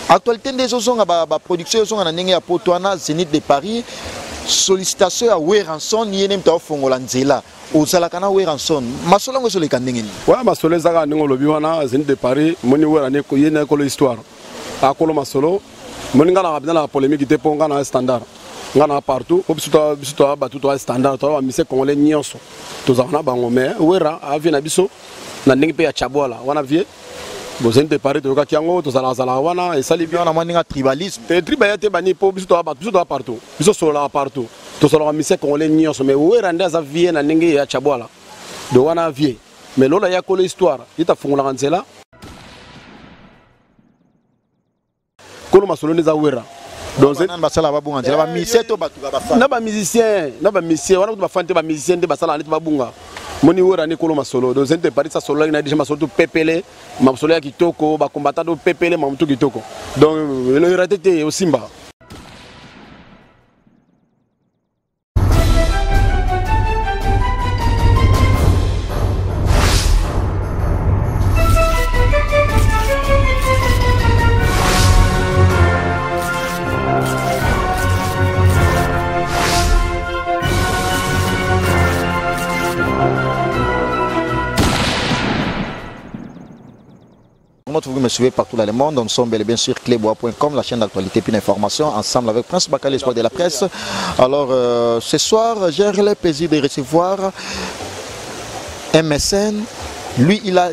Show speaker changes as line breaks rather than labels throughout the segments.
Actualité des ozonga ba production ozonga na ndenge ya Potwana Zénith de Paris sollicitation à Weranson yene mta fongola nzela ozalaka na Weranson masolo ngo soleka ndenge ni
wa masolo ezaka ndenge lobi wana Zénith de Paris moni werane ko yene ko histoire akolo masolo moni ngana na la polémique te ponga na standard ngana partout biso ba tout standard to ba mise congolais nyonso tozana bango mais wera avi na biso na ndenge pe ya chabola wana vie Zénith de Paris to kakiango to zala wana et sali bien
na maninga tribalisme
te tribalité bani po biso partout biso sola partout to sola mise congolais nyonso mais wera ndaza vie na ndenge ya chabola do wana vie mais lola ya ko l'histoire ita fungola nzela kolo masolo neza wera
donc c'est basala babunga nzela ba musicien to batuka ba fan
na ba musicien wana ba fan te ba musicien de basala neti babunga moni wera ni kolo masolo donc Zénith de Paris ça solo na déjà masolo to pepele masolo ya kitoko ba combattant do pepele mamutu kitoko donc le raté au Simba.
Vous me suivez partout dans le monde, nous sommes bel et bien sur clebois.com, la chaîne d'actualité et d'information, ensemble avec Prince Bakali, l'espoir de la presse. Alors ce soir, j'ai le plaisir de recevoir un mécène. Lui, il a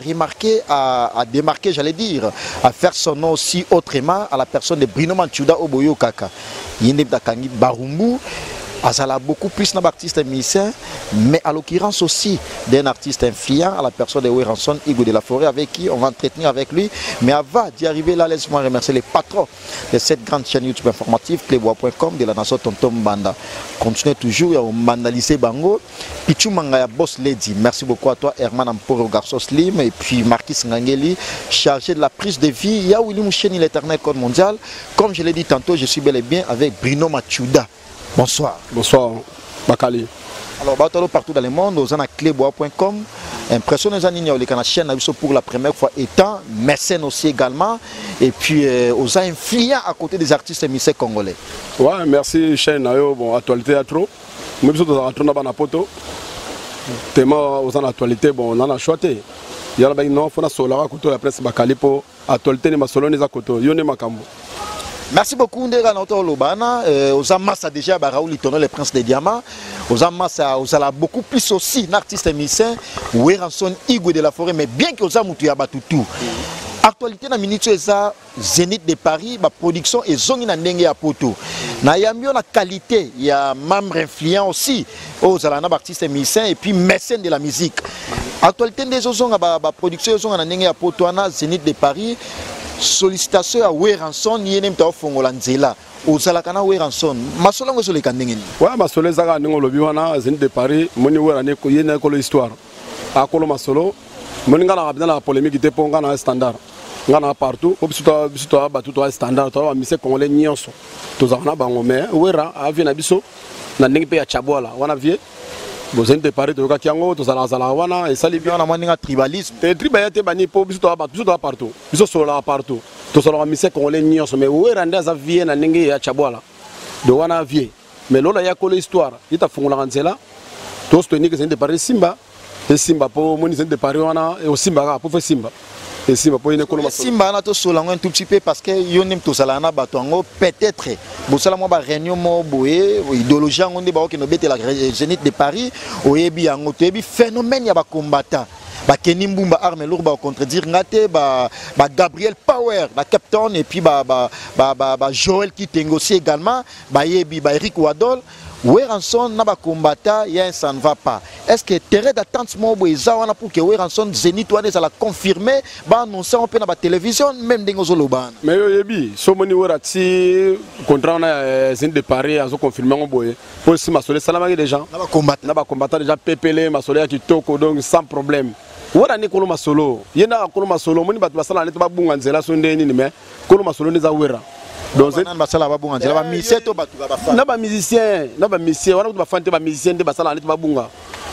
remarqué, à démarquer, j'allais dire, à faire son nom aussi autrement à la personne de Bruno Manchuda Oboyo Kaka. Il est Dakangi Barumbu. Azala beaucoup plus d'artistes musiciens, mais à l'occurrence aussi d'un artiste influent à la personne de Weranson Igou de la Forêt avec qui on va entretenir avec lui. Mais avant d'y arriver là, laisse-moi remercier les patrons de cette grande chaîne YouTube informative, clebois.com de la nation Tonton Banda. Continuez toujours à mandaliser Bango. Pichou Mangaya Boss Lady, merci beaucoup à toi, Herman Amporo Garçon Slim, et puis Marquis Ngangeli, chargé de la prise de vie. Ya Willy Moucheni, l'éternel code mondial. Comme je l'ai dit tantôt, je suis bel et bien avec Bruno Manchuda. Bonsoir.
Bonsoir, Bakali.
Alors, partout dans le monde, aux clebois.com. Impression les années la chaîne pour la première fois étant mécène aussi également. Et puis, aux influents à côté des artistes musiciens congolais.
Ouais, merci, chaîne. Bon, actualité à trop. Même si on a trop dans la poto. Tellement aux actualités, bon, on en a choisi. Il y a non, faut solar à côté la presse Bakali pour actualité, les solo les à côté. Yone Makambo.
Merci beaucoup Ndega Noto Lobana. Aux Amassa déjà Raoul Litono, le prince des diamants. Aux Amassa, aux ala beaucoup plus aussi l'artiste musicien Weranson Igou de la Forêt, mais bien que aux Amoutou Yabatutu. Actualité na minute eza Zénith de Paris, ma production et zongi na ndenge ya poto. Na yambio na qualité, il y a membre influent aussi aux ala na artistes musiciens et puis mécène de la musique. Actualité des zonga ba production zonga na ndenge ya poto na Zénith de Paris. Sollicitation à Weranson yene mta fongola nzela ozalaka na Weranson masolo ngo soleka ndenge ni
wa masolo ezaka ndenge lobi wana Zénith de Paris moni werane ko yene ko histoire akolo masolo moni ngana na la polémique te ponga na standard ngana partout biso ba tout standard to ba mise congolais nyonso tozana bango mais wera avi na biso na ndenge pe ya chabola wana vie Zénith de Paris to kakiango to zala wana et sali bien
na maninga tribalisme
te tribalité bani po biso partout biso sola partout to sola mise congolais nyonso mais wera ndaza vie na ndenge ya chabola do wana vie mais lola ya ko l'histoire ita fungola nzela to soutenir que Zénith de Paris Simba et Simba po moni Zénith de Paris wana et au Simba pour faire Simba et Simba po ine ko
Simba na to sola un tout petit peu parce que yonim to sala na batongo peut-être bosala mo ba réunion mo boye idéologie ngonde ba okeno bete la Zénith de Paris oyebi yango tebi phénomène ya ba combattant ba Kenny Mbumba arme lourd ba contredire ngate ba Gabriel Power ba Captain et puis ba Joël Kitengo aussi également ba yebi ba Eric Wadol Weranson n'a pas combattant, ça ne va pas. Est-ce que terrain d'attente pour que Weranson Zénith soit la confirmer, annoncer un peu dans la télévision, même dans les Loban.
Mais oui, si on a contrat Zénith de Paris, on a confirmé pour si ma soleil salamé des gens. N'a pas combattant déjà PPL, ma soleil qui toko donc sans problème. Wara ni koloma solo, yena koloma solo, moni bat basala ne ba bunga nzela so ndeni ni me, koloma solo ne za wera. Donc c'est
basala ba bunga nzela ba musicien to batuka ba fan.
Na ba musicien, wana ba fan te ba musicien de basala ne ba bunga.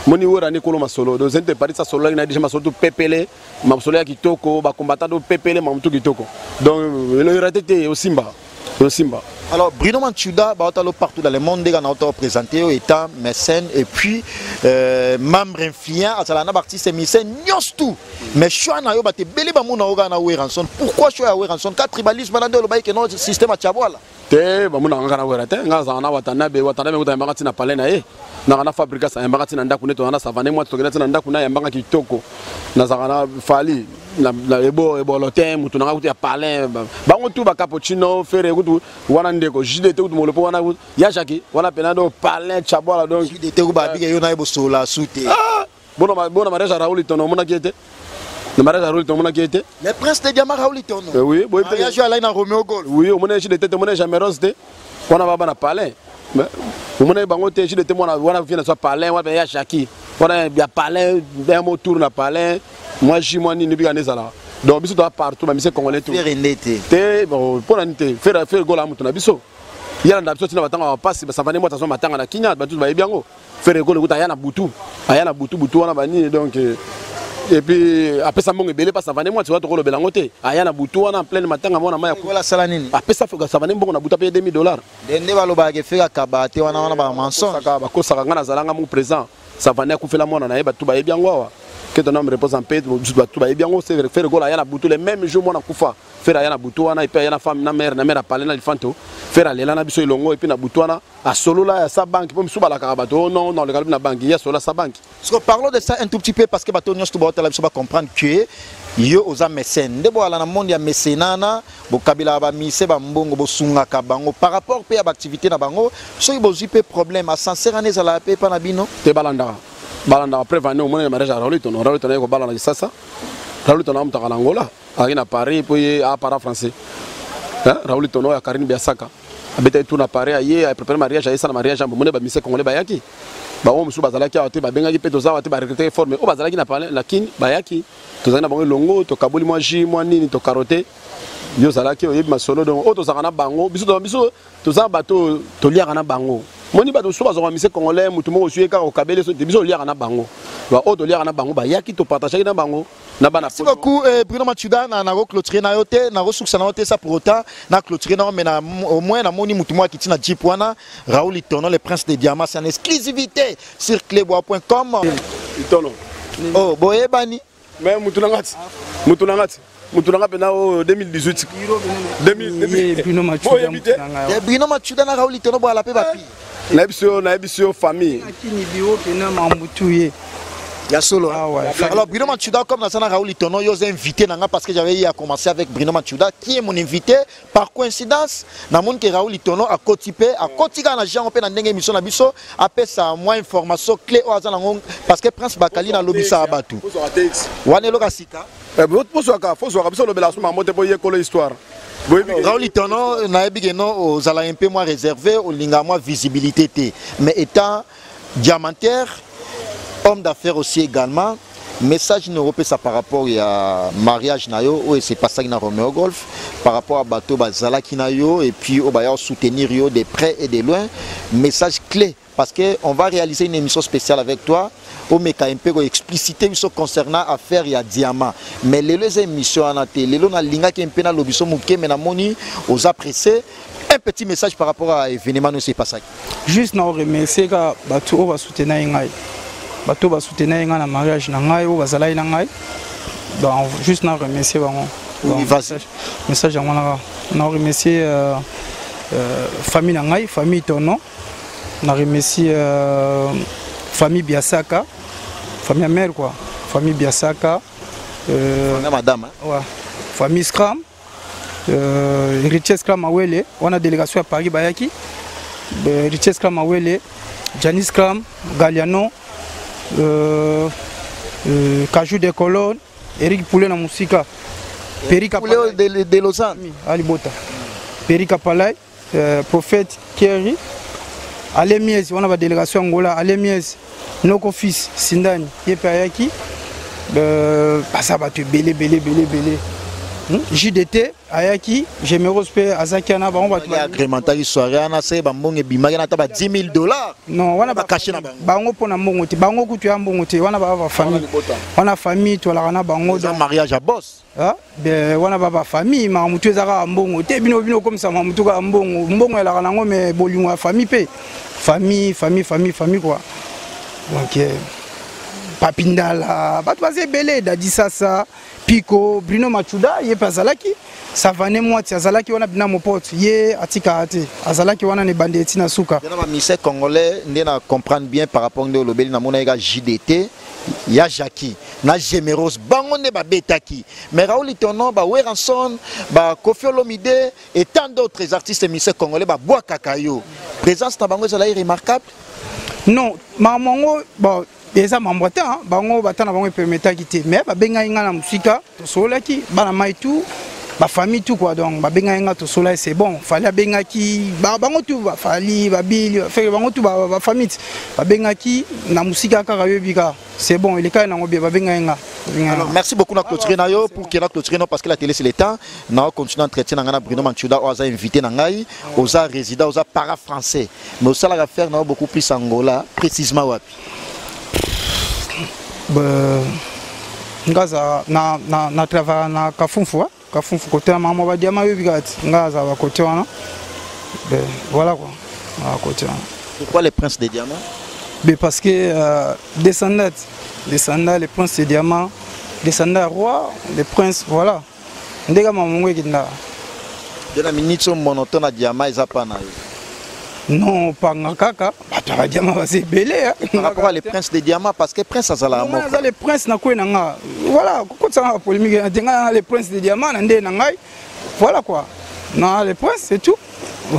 moni wera ni kolo masolo donc zente Paris ça solo na déjà masolo pepele masolo ya kitoko ba combattant do pepele mamutu kitoko donc le raté au Simba.
Alors Bruno Mantchouda partout dans le monde déjà on a présenté étant mécène et puis membre influent à la artiste mécène tout mais choix na yo ba te belé ba mona oga na Weranson pourquoi choix ya Weranson ka tribalisme na ndelo ba ke no système a tchabwala
te ba mona ngana wera te ngaza na watanabe ngota mbanga tina pale na ye na fabrica sa mbanga tina ndaku neto na savane moi to tina ndaku na mbanga kitoko na zakana fali na ebo lotem mutu na kuti ya palin bango tu ba cappuccino fere kutu wana ndeko jide te kutu molopo wana ya jaki wana penado palin chabwala donc
jide te ku ba bige yo na ebo sola sute
bona mariage à Raoul Tono mona kiete le mariage à Raoul Tono mona kiete
le prince de Diamant Raoul Tono
oui boy
mariage à Laina Romeo Golf
oui on mona jide te mona jamais rose te wana baba na palin mona bango te jide te mona wana vient na palin wana ya jaki wana ya palin d'un mot tour na palin moi je moi ni biga nezala donc biso doit partout ba mise congolais tout
faire ndete
te bon pour nité faire gola mutu na biso yala na biso tina batanga ba passe ba savane moi tazo matanga na kinya ba tout ba yebiango faire gola kuta yana butu butu wana bani donc et puis après ça mon ebele pas savane moi tu vas to ko lobela ngote ayana butu wana en pleine matanga mona maya
wala sala nini
après ça faut savane mbongo na buta paye $2000
dende baloba ke feka kabate wana ba mensonge
ba ko saka ngana zalanga mu présent savane ku fela mona na yeba tout ba yebiango wa que ton homme repose en paix, tu vas bien faire gola yana butu le même jour mona kufa faire yana butu wana et puis yana femme na mère parler na lifanto faire aller là na biso ilongo et puis na butu wana a solo là sa banque pour miso bala karabato non le galbi na banque ya solo sa banque.
So parlons de ça un tout petit peu parce que bato nyos to ba biso ba comprendre que yo oza mécène ndebo ala na monde ya mécénana bo kabila ba mise ba mbongo bo sunga ka bango par rapport pe à activité na bango so bo zipe problème à sincère ané za la pe pa na bino
te balanda après venir au monde mariage à Raoul Tono ko balanda sasa Raoul Tono am takala Angola à Paris puis à para français Raoul Tono ya Karine Biasaka abeta tout na Paris aye a préparer mariage à ça mariage am monde ba mise congolais ba yaki ba o musu bazala ki ate ba benga ki peto za ate ba recruter former o bazala ki na parler lakini ba yaki to zana bango longo to kabuli moi ji moi nini to carotte yo zala ki o yebi masolo donc o to zana bango biso to za bato to liaka na bango moni bato so bazwa mise congolais mutu mo osuye ka o kabele so biso liaka na bango ba o to liaka na bango ba yaki to partager na bango na bana
merci beaucoup Bruno Mantchouda na clôturer na yote na ressources na yote ça pour autant na clôturer na mais na au moins na moni mutu mo ki na Jeep wana Raoul Tono le prince des diamants c'est en exclusivité sur clebois.com
Tono
oh boye bani
mais mutu na pena au 2018
Bruno
Mantchouda na Raoul Tono bo ala pe bapi
na biso famille
akini bio pena mambutuye
ya solo alors Bruno Mantchouda comme dans sana Raoul Tono yo invité nanga parce que j'avais eu à commencer avec Bruno Mantchouda qui est mon invité par coïncidence na monde que Raoul Tono a cotipé a kotika na gens pe na ndenge émission na biso après ça moi information clé au azana parce que Prince Bakali na lobisa abatu wane loka sika
faut biso lobela so mamote po yekolo histoire
Raoul Tono na ebige no aux ala un peu moins réservé au linga moins visibilité té mais étant diamantaire homme d'affaires aussi également message n'européen ça par rapport à mariage nayo ou c'est pas ça qui na Romeo Golf par rapport à bateau bazala kinayo et puis au bailleur soutenir yo de près et de loin message clé parce que on va réaliser une émission spéciale avec toi au meka un peu expliciter sur concernant affaire ya diamant mais les émissions en télé les na linga qui un peu na lobiso muke mais na moni aux appréciés un petit message par rapport à événement nous c'est pas ça
juste na remercier ka bateau va soutenir ngai bato ba soutenir nga na mariage na ngai o bazala na ngai donc juste na remercier bango message na remercier famille na ngai famille Tono na remercier famille Biasaka famille mère quoi famille Biasaka
madame
ouais famille Scram Richard Scram Awele on a délégation à Paris bayaki Richard Scram Awele Janice Scram Galiano Cajou de Colonne, Eric Poulet na Musika,
Perika de Lausanne,
Alibota, Perika Palay, Prophète Kerry, Alemiez, on a la délégation Angola, Alemiez, Noko fils, Sindani, Yepayaki, Passabatu, belé. JDT ayaki Gémeros pe azaki ana bango batu
agrémentari soirée ana se ba mbongo bimaki na taba $10,000.
non wana
ba caché na
bango pona mbongo te bango kutu ya mbongo te wana ba famille wana famille to la na bango
dans mariage à boss
be wana ba famille ma mutu ezaka mbongo te bino comme ça ma mutu ka mbongo la na ngome bolingo ya famille pe famille quoi donc Papindala batu bazé belé dadi sasa Pico Bruno Machuda ye pazalaki Savane Mwati azalaki wana bina mopote ye atika ate azalaki wana ne bandeti na suka
na ba mise congolais ndena comprendre bien par rapport au lobeli na mona ega JDT ya Jackie na Gémeros bango ne ba betaki mais Raoul Itono ba Weranson ba Koffi Olomide et tant d'autres artistes mise congolais ba bois kakayo présence na bango ezala remarquable
non mamango bon eza mambote bango batana bango permetaki te mais ba benga inga na musika to solaki bana maitu ba famille tout quoi donc ba benga inga to solaki c'est bon fallait benga ki bango tout ba fali ba bili fait bango tout ba famille ba benga ki na musika kaka yobika c'est bon il est quand même ba benga inga.
Alors merci beaucoup na clôturer na yo pour que la clôturer parce que la télé c'est le temps na continuer entretien na Bruno Machuda oza invité na ngai oza résident oza para français mais ça la faire na beaucoup plus Angola précisément wapi
ngaza na travail na kafunfu côté na maman ba diama yobigati ngaza ba côté wana voilà quoi à côté wana.
Pourquoi les princes des diamants?
Parce que descendants les princes des diamants descendants roi les princes voilà ndega mamungu kinda
de la minute monotone à diamant ezapana
non pas ngakaka batara diamant va se belé
par rapport à les princes des diamants parce que prince azala
mo ça les princes na kwena nga voilà ko tsanga polémique ndenga les princes des diamants ndé na ngai voilà quoi non les princes c'est tout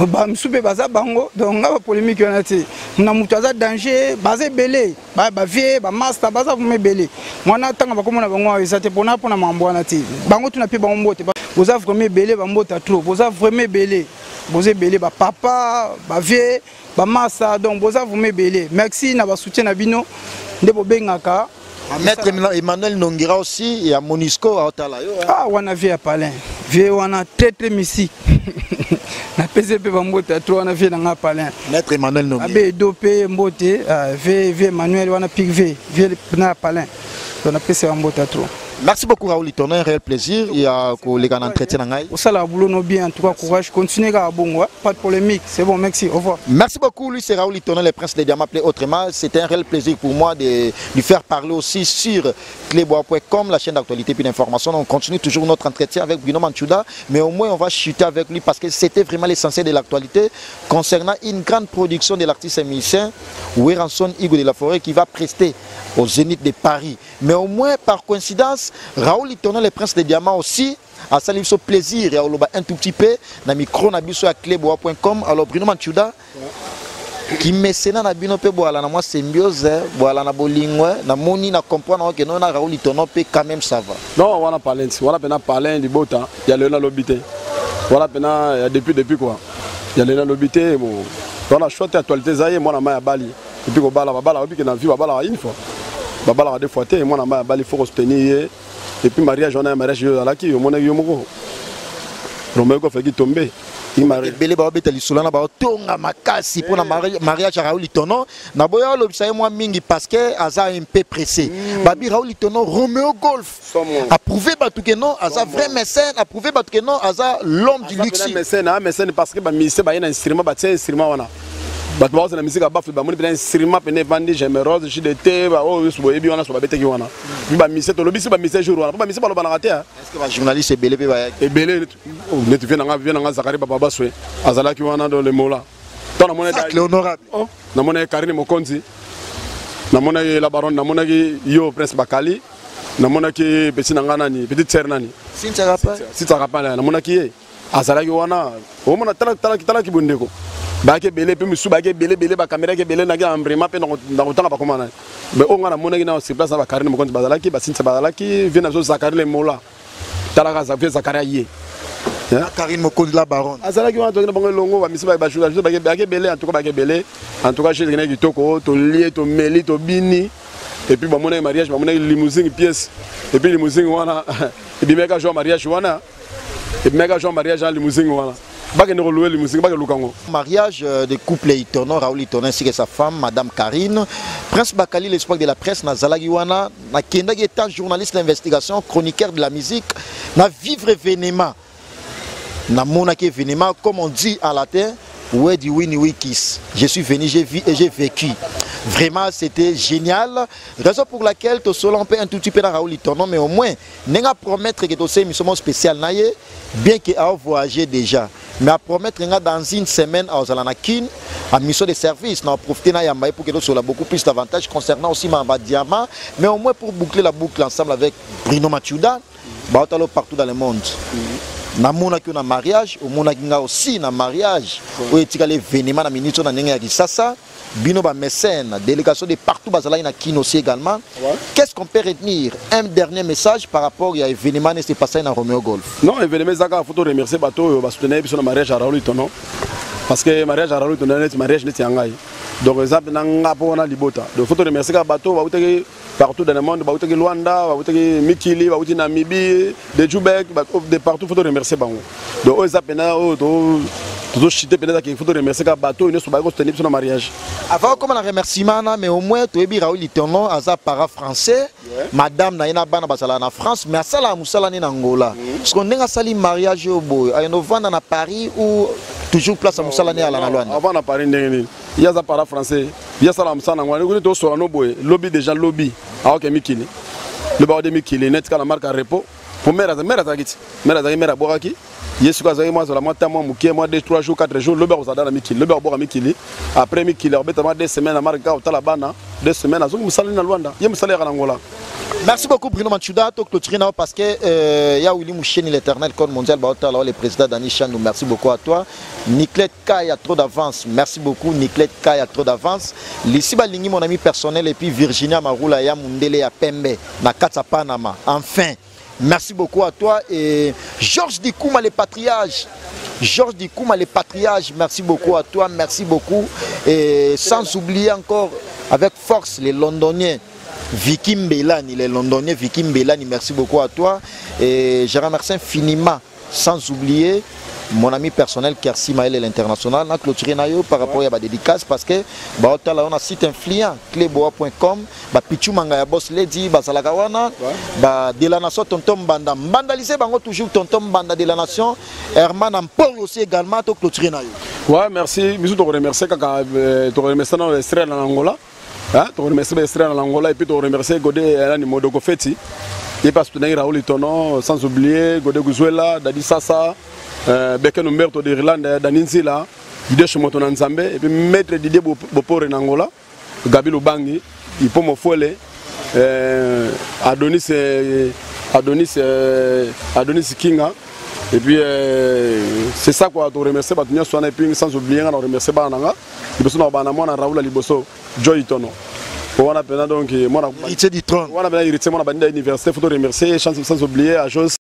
ba msube baza bango donc nga polémique na ti na mutu aza danger baza belé ba vie ba master baza me belé mwana tanga bakomona bango ezate pona mambo na ti bango tuna pe bango mbote boza vraiment belé ba mbota trop boza vraiment belé boza belé ba papa ba vie ba massa donc boza vraiment belé merci na ba soutien na bino ndebo bengaka
Maître Emmanuel Nongira aussi et à Monisco à Otala.
Ah, on a vu à Palin. Vieux, on a très mystique. Na PCP Bambote, trop on a vu dans Palin.
Maître Emmanuel Nongira.
Abe dopé Mbote, vieux Emmanuel, on a piqué vieux na Palin. On a PCP Bambote trop.
Merci beaucoup Raoul Itono, un réel plaisir. Il y a les gars d'entretien.
Ça la boulot no bien, en tout cas courage, continuez à bon, pas de polémique, c'est bon, merci, au revoir.
Merci beaucoup, lui c'est Raoul Itono, le prince des diamants appelé autrement. C'était un réel plaisir pour moi de lui faire parler aussi sur clebois.com, la chaîne d'actualité et d'information. On continue toujours notre entretien avec Bruno Machuda, mais au moins on va chuter avec lui parce que c'était vraiment l'essentiel de l'actualité concernant une grande production de l'artiste et musicien Weranson Igo de la Forêt qui va prester au Zénith de Paris. Mais au moins par coïncidence, Raoul Itono, le prince des diamants aussi, a salué ce plaisir et a un tout petit peu dans le micro à clebois.com. Alors Bruno Machuda, qui mécène na bino pe boala na moi symbiose boala na bolingwe na moni na comprendre que non na Raoul Itono pe quand même ça va.
Non, on a parlé du beau temps, il y a le na lobité. Voilà pena depuis quoi. Il y a le na lobité bon. On a choisi actualité zaye moi na ma bali. Et puis ko bala puis que na vie bala une fois. Babala a deux fois et moi na bali faut soutenir et puis mariage on a un mariage là qui au mona yomoko Romeo ko fait tomber il marie
belé ba betali solana ba tonga makasi pour na mariage Raoul Itono na boya lobisa moi mingi parce que aza un peu pressé babi Raoul Itono Romeo Golf approuvé batu que non aza vrai mécène approuvé batu que non aza l'homme du luxe
mécène parce que ba mise ba ina instrument ba tien instrument wana bat ba na musique ba ba moni instrument pene vandi Gémeros JDT ba o so ebi wana so ba beteki wana ba mise to lobisi ba mise jour wana ba mise ba lo ba na raté
est-ce que ba journaliste belé pe ba
et belé net vient nga Zakari baba baswe azalaki wana dans le mola ton na mona
da honorable
na mona Karine Mokonzi na mona la baronne na mona yo prince Bakali na mona ki petit nangana ni petite sœur nani Sintaka na mona ki azalaki wana o mona tala ki bondeko bake belé pe musu bake belé ba caméra ke belé na ga vraiment pe na kotanga ba komana be o ngana mona na sur place ba Karine Mokonzi bazalaki ba Sintaka bazalaki vient na zo Zakari le mola tala ga Zakari ye
Karine Mokonzi la baronne
azalaki wana tokina bango longo ba misi ba jour bake belé en tout cas chez les kitoko to lié to meli to bini et puis ba mona mariage ba mona limousine pièce et puis limousine wana et puis meka jo mariage wana et méga Jean mariage en limousine voilà.
Mariage de couple Itono, Raoul Itono ainsi que sa femme, Madame Karine. Prince Bakali, l'espoir de la presse, Nazalagiwana, na Kendagi étant journaliste d'investigation, chroniqueur de la musique, na vivre événement. Na monaki événement, comme on dit en latin, ouais du oui kiss. Je suis venu, j'ai vu et j'ai vécu. Vraiment, c'était génial. Raison pour laquelle tu on peut un tout petit peu dans Raoul Itono, mais au moins, n'enga promettre que tu sais une mission spéciale naie, bien qu'il a voyagé déjà. Mais à promettre dans une semaine à Ozalanakin, à mission de service, on a profité pour que nous ayons beaucoup plus d'avantages concernant aussi Mamba Diamant, mais au moins pour boucler la boucle ensemble avec Bruno Machuda, partout dans le monde. Na mona ki na mariage, au mona ki aussi na mariage, où est-il l'événement na ministre na nenga Kisasa, bino ba mécène, délégation de partout bazala na Kino aussi également. Qu'est-ce qu'on peut retenir? Un dernier message par rapport à l'événement qui s'est passé na Romeo Golf.
Non, l'événement zaka faut remercier bateau ba soutenir biso na mariage à Raoul Itono. Parce que mariage à Raoul Itono c'est mariage net yangai. Donc exemple na ngapo na libota. Donc faut remercier ka bateau ba utaki partout dans le monde, ba utaki Luanda, ba utaki Mikili, ba utaki Namibie, de Djoubek, de partout faut remercier bango. Donc eux apena toujours chiter peut-être qu'il faut remercier ka bateau ne so ba ko soutenir biso na mariage.
Avant comme un remerciement mais au moins tu es Raoul Itono aza para français, madame na ina bana basala na France mais asala musala ni na Angola. Parce qu'on a sali mariage au boy, à novembre à Paris ou toujours place à musala ni à la Luanda.
Avant à Paris ndengeni. Il y a ça para français. Il y a ça la musala ngwa. Ni to so no boy, lobby déjà lobby. Ah OK Mikili. Le ba de Mikili net ka la marque à repos. Pour mère zakiti. Mère boraki. Yesu kazaï moi la moitié moi mukie moi 2-3 jours 4 jours le ber aux adana Mikili. Le ber bora Mikili. Après Mikili obetama 2 semaines à marque au talabana. 2 semaines à zo musala na Luanda. Ye musala ya Angola.
Merci beaucoup Bruno Machuda, parce que ya Willy Moucheni l'éternel code mondial le président Dani Chandou, merci beaucoup à toi. Niclet K a trop d'avance, merci beaucoup Niclet K a trop d'avance. Lissi Balingi mon ami personnel et puis Virginia Marula ya Mundele ya Pembe na Katsa Panama. Enfin, merci beaucoup à toi et Georges Dikouma les patriages. Georges Dikouma les patriages, merci beaucoup à toi, merci beaucoup et sans oublier encore avec force les Londoniens. Vicky Mbelani, les Londoniens, Vicky Mbelani, merci beaucoup à toi. Et je remercie infiniment, sans oublier mon ami personnel Kersi Maël et l'international. On a clôturé par rapport à la dédicace parce que on a un site influent, cleboa.com, Pichu Manga Boss Lady, Salagawana, de la nation Tonton Banda. Bandalisé, toujours Tonton Banda de la nation. Herman Ampol aussi également, on a clôturé.
Ouais, merci. Je te remercie quand tu remercies dans l'Israël en Angola. Tu remercies l'Israël en Angola et puis tu remercies Godé Modoko Feti. Et parce que tu as Raoul Itono, sans oublier Godé Gouzuela, Dadi Sasa, Beken Umberto d'Irlande, Daninzila, Didier Chomoto Nzambe, et puis Maître Didier Bopore en Angola, Gabi Lubangi, Ipomo Fouele, Adonis Kinga. Et puis c'est ça quoi, tu remercies et puis sans oublier on remercie Bananga, Liboso na Banamona Raoul Liboso, Joy Itono. On a donc moi héritier du trône. On a héritier mon bande université, faut remercier sans oublier à Jos